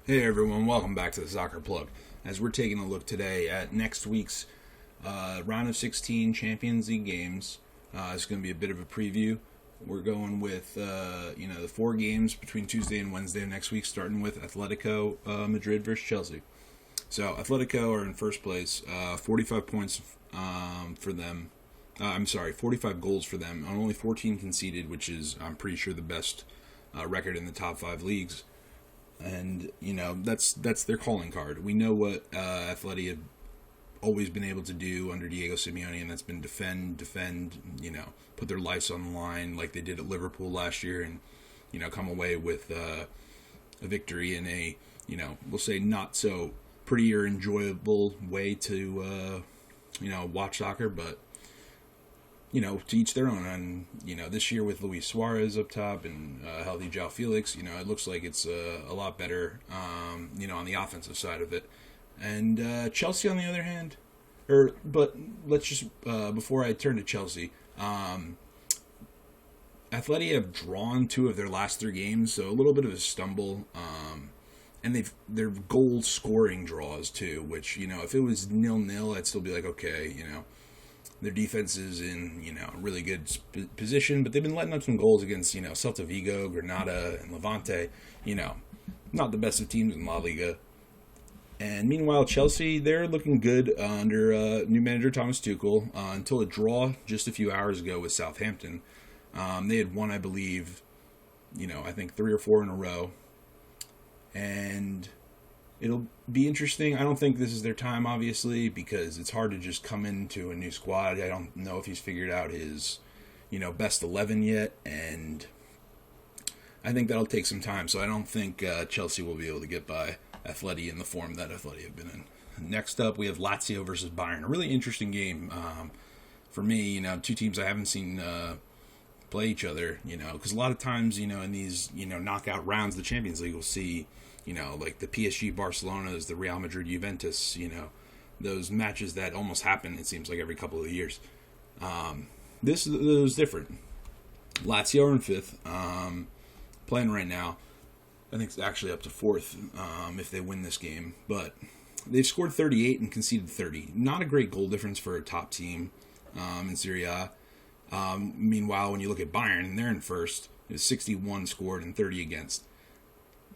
Hey everyone, welcome back to the Soccer Plug. As we're taking a look today at next week's round of 16 Champions League games, it's going to be a bit of a preview. We're going with the 4 games between Tuesday and Wednesday of next week, starting with Atletico Madrid versus Chelsea. So Atletico are in first place, 45 points for them. 45 goals for them, and only 14 conceded, which is, I'm pretty sure, the best record in the top 5 leagues. And, that's their calling card. We know what Atleti have always been able to do under Diego Simeone, and that's been defend, put their lives on the line like they did at Liverpool last year and, come away with a victory in a, we'll say not so pretty or enjoyable way to, watch soccer, but to each their own. And, this year with Luis Suarez up top and healthy João Felix, it looks like it's a lot better, on the offensive side of it. And Chelsea, on the other hand, but let's just, before I turn to Chelsea, Atleti have drawn 2 of their last 3 games, so a little bit of a stumble. And they're goal scoring draws too, which, if it was 0-0, I'd still be like, okay, their defense is in, really good position, but they've been letting up some goals against, Celta Vigo, Granada, and Levante, not the best of teams in La Liga. And meanwhile, Chelsea, they're looking good under new manager Thomas Tuchel until a draw just a few hours ago with Southampton. They had won, I believe, I think 3 or 4 in a row. And it'll be interesting. I don't think this is their time, obviously, because it's hard to just come into a new squad. I don't know if he's figured out his, best 11 yet, and I think that'll take some time. So I don't think Chelsea will be able to get by Atleti in the form that Atleti have been in. Next up, we have Lazio versus Bayern. A really interesting game for me. 2 teams I haven't seen play each other. Because a lot of times, in these knockout rounds, the Champions League will see. Like the PSG Barcelona's, the Real Madrid Juventus, those matches that almost happen, it seems like, every couple of years. This was different. Lazio are in 5th, playing right now. I think it's actually up to 4th if they win this game. But they've scored 38 and conceded 30. Not a great goal difference for a top team in Serie A. Meanwhile, when you look at Bayern, and they're in 1st, it's 61 scored and 30 against.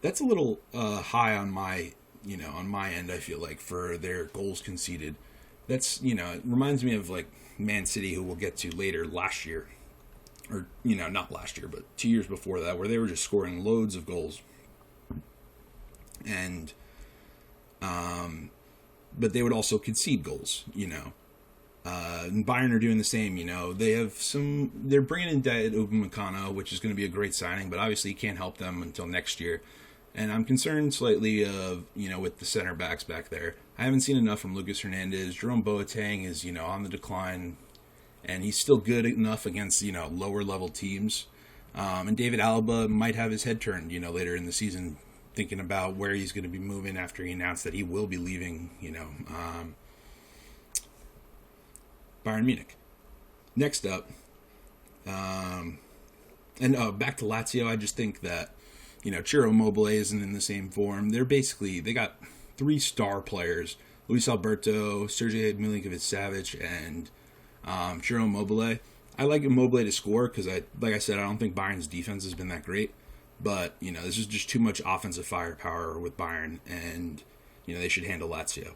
That's a little high on my end, I feel like, for their goals conceded. That's, it reminds me of, like, Man City, who we'll get to later last year. Or, not last year, but 2 years before that, where they were just scoring loads of goals. And, but they would also concede goals, And Bayern are doing the same, They have they're bringing in Dayot Upamecano, which is going to be a great signing, but obviously you can't help them until next year. And I'm concerned slightly of, with the center backs back there. I haven't seen enough from Lucas Hernandez. Jerome Boateng is, on the decline, and he's still good enough against, lower level teams. And David Alaba might have his head turned, later in the season, thinking about where he's going to be moving after he announced that he will be leaving, Bayern Munich. Next up, back to Lazio, I just think that, Ciro Immobile isn't in the same form. They got 3 star players, Luis Alberto, Sergej Milinkovic-Savic, and Ciro Immobile. I like Immobile to score because, like I said, I don't think Bayern's defense has been that great. But, this is just too much offensive firepower with Bayern, and, they should handle Lazio.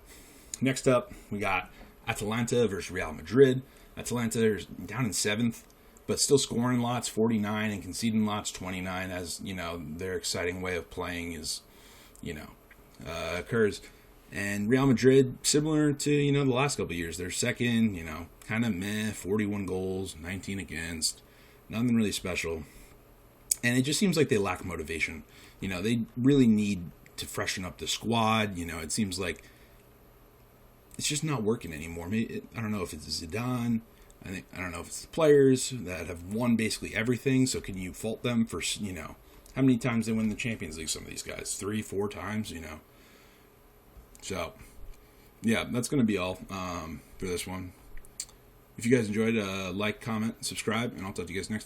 Next up, we got Atalanta versus Real Madrid. Atalanta is down in 7th, but still scoring lots, 49, and conceding lots, 29, as, their exciting way of playing is, occurs. And Real Madrid, similar to, the last couple of years, they're second, kind of meh, 41 goals, 19 against, nothing really special. And it just seems like they lack motivation. They really need to freshen up the squad. It seems like it's just not working anymore. I don't know if it's Zidane. I don't know if it's the players that have won basically everything. So can you fault them for, how many times they win the Champions League, some of these guys? 3, 4 times, So, yeah, that's going to be all for this one. If you guys enjoyed, like, comment, subscribe, and I'll talk to you guys next time.